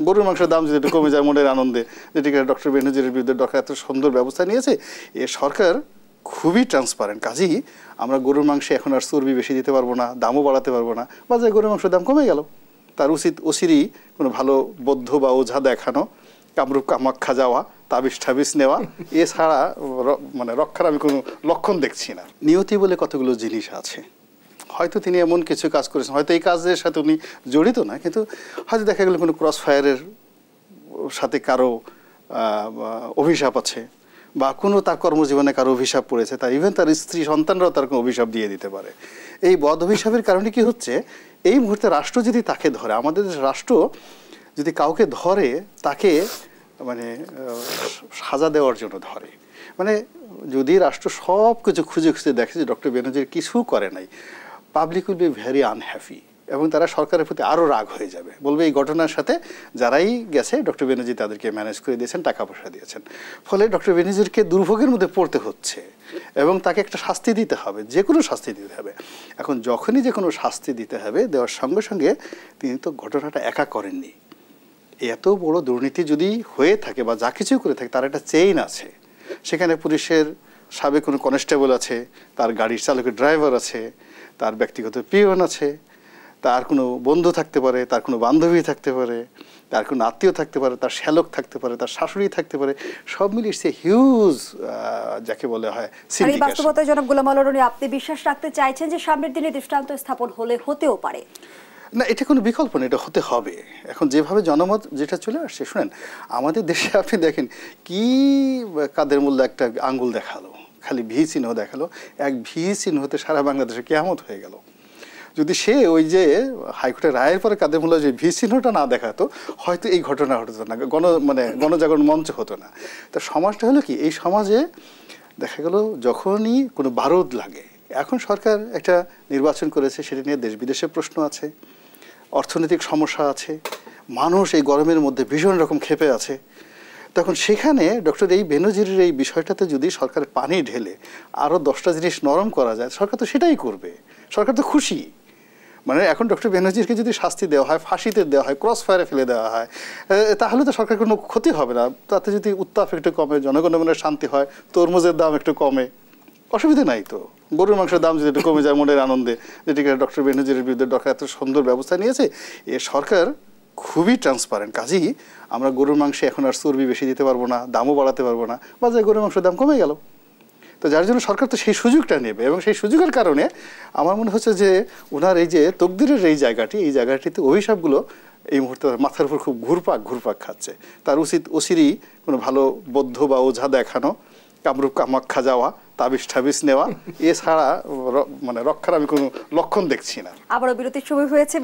গরুর মাংসের দাম যদি একটু কমে যায় মনের আনন্দে, যেটিকে ডক্টর বেনজিরের বিরুদ্ধে ডক্টর এত সুন্দর ব্যবস্থা নিয়েছে, এ সরকার খুবই ট্রান্সপারেন্ট। কাজেই আমরা গরুর মাংসে এখন আর চর্বি বেশি দিতে পারবো না, দামও বাড়াতে পারবো না, বাজারে গরুর মাংসের দাম কমে গেল। তার উচিত অচিরেই কোনো ভালো বৌদ্ধ বা ওঝা দেখানো, কামরূপ কামাখ্যা যাওয়া, তাবিজ ঠাবিজ নেওয়া, এছাড়া মানে রক্ষার আমি কোনো লক্ষণ দেখছি না। নিয়তি বলে কতগুলো জিনিস আছে, হয়তো তিনি এমন কিছু কাজ করেছেন, হয়তো এই কাজের সাথে উনি জড়িত না, কিন্তু হয়তো দেখা গেল কোনো ক্রস ফায়ারের সাথে কারো অভিশাপ আছে, বা কোনো তার কর্মজীবনে কারো অভিশাপ পড়েছে, তার ইভেন তার স্ত্রী সন্তানরাও তার কোনো অভিশাপ দিয়ে দিতে পারে। এই বদ অভিশাপের কারণে কি হচ্ছে, এই মুহূর্তে রাষ্ট্র যদি তাকে ধরে, আমাদের রাষ্ট্র যদি কাউকে ধরে, তাকে মানে সাজা দেওয়ার জন্য ধরে। মানে যদি রাষ্ট্র সব কিছু খুঁজে খুঁজে দেখে যে ডক্টর বেনজির কিছু করে নাই, public will be very unhappy, এবং তারা সরকারের প্রতি আরও রাগ হয়ে যাবে, বলবে এই ঘটনার সাথে যারাই গেছে ডক্টর বেনজির তাদেরকে ম্যানেজ করে দিয়েছেন, টাকা পয়সা দিয়েছেন, ফলে ডক্টর বেনজিরকে দুর্ভোগের মধ্যে পড়তে হচ্ছে এবং তাকে একটা শাস্তি দিতে হবে, যে কোনো শাস্তি দিতে হবে। এখন যখনই যে কোনো শাস্তি দিতে হবে, দেওয়ার সঙ্গে সঙ্গে তিনি তো ঘটনাটা একা করেননি। এত বড় দুর্নীতি যদি হয়ে থাকে বা যা কিছু করে থাকে, তার একটা চেইন আছে। সেখানে পুলিশের সাবেক কোনো কনস্টেবল আছে, তার গাড়ির চালকের ড্রাইভার আছে, তার ব্যক্তিগত পিয়ন আছে, তার কোনো বন্ধু থাকতে পারে, তার কোনো বান্ধবী থাকতে পারে, তার কোনো আত্মীয় থাকতে পারে, তার শ্যালক থাকতে পারে, তার শাশুড়ি থাকতে পারে, সব মিলিয়ে সে হিউজ যাকে বলে হয় সিন্ডিকেট। বাস্তবতায় জনাব গোলাম আল রনি, আপনি বিশ্বাস রাখতে চাইছেন যে সামনের দিনে দৃষ্টান্ত স্থাপন হতেও পারে? না, এটা কোনো বিকল্প নেই, এটা হতে হবে। এখন যেভাবে জনমত যেটা চলে আসছে, শুনেন আমাদের দেশে আপনি দেখেন কি কাদের মূল্য একটা আঙ্গুল দেখালো, খালি ভি চিহ্ন দেখালো, এক ভি চিহ্নতে সারা বাংলাদেশে কিয়ামত হয়ে গেল। যদি সে ওই যে হাইকোর্টের রায়ের পরে কাদের মূল্য যে ভি চিহ্নটা না দেখাতো, হয়তো এই ঘটনা হতো না, গণজাগরণ মঞ্চ হতো না। তা সমাজটা হলো কি, এই সমাজে দেখা গেল যখনই কোনো বারুদ লাগে, এখন সরকার একটা নির্বাচন করেছে, সেটা নিয়ে দেশ বিদেশের প্রশ্ন আছে, অর্থনৈতিক সমস্যা আছে, মানুষ এই গরমের মধ্যে ভীষণ রকম ক্ষেপে আছে। তখন সেখানে ডক্টর এই বেনজিরের এই বিষয়টাতে যদি সরকার পানি ঢেলে আরও 10টা জিনিস নরম করা যায়, সরকার তো সেটাই করবে, সরকার তো খুশি। মানে এখন ডক্টর বেনজিরকে যদি শাস্তি দেওয়া হয়, ফাঁসিতে দেওয়া হয়, ক্রস ফায়ারে ফেলে দেওয়া হয়, তাহলে তো সরকার কোনো ক্ষতি হবে না। তাতে যদি উত্তাপ একটু কমে, জনগণের মনে শান্তি হয়, তরমুজের দাম একটু কমে, অসুবিধা নাই তো। গরুর মাংসের দাম যদি একটু কমে যায় মনের আনন্দে, যেটিকে ডক্টর বেনজিরের বিরুদ্ধে ডক্টর এত সুন্দর ব্যবস্থা নিয়েছে, এ সরকার খুবই ট্রান্সপারেন্ট। কাজেই আমরা গরুর মাংসে এখন আর চর্বি বেশি দিতে পারবো না, দামও বাড়াতে পারবো না, বাজারে গরুর মাংসের দাম কমে গেল। তো যার জন্য সরকার তো সেই সুযোগটা নেবে, এবং সেই সুযোগের কারণে আমার মনে হচ্ছে যে ওনার এই যে তকদিরের এই জায়গাটিতে অভিশাপগুলো এই মুহূর্তে মাথার উপর খুব ঘুরপাক খাচ্ছে। তার উচিত অচিরেই কোনো ভালো বৌদ্ধ বা ওঝা দেখানো, কামরূপ কামাখ্যা যাওয়া, তাবিজ ঠাবিজ নেওয়া, এছাড়া মানে রক্ষার আমি কোনো লক্ষণ দেখছি না। আবারও বিরতির সময় হয়েছে।